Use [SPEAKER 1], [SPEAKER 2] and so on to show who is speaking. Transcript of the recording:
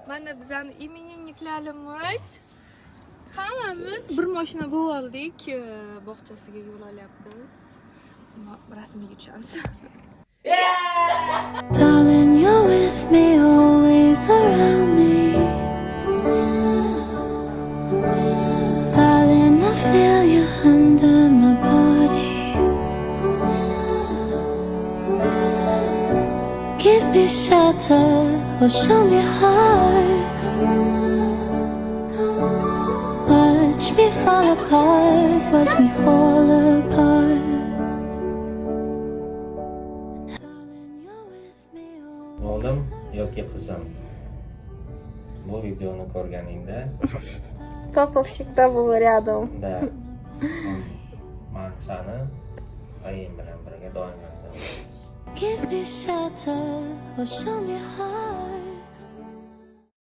[SPEAKER 1] Mana bizani iminliklarimiz hammamiz bir mashina bo'lib oldik. Bog'chasiga yo'l olyapmiz. Rasmiga tushamiz.
[SPEAKER 2] Darling, you're with me, always around me. Darling, I feel you under my body. Give me shelter or show me heart. Watch me fall apart, watch me fall apart.
[SPEAKER 3] O'g'lim yoki qizim bu videoni ko'rganingda
[SPEAKER 1] Popovshikda bo'l rядом.
[SPEAKER 3] men seni oyim bilan birga doim yordam
[SPEAKER 2] Give me shelter or show me heart.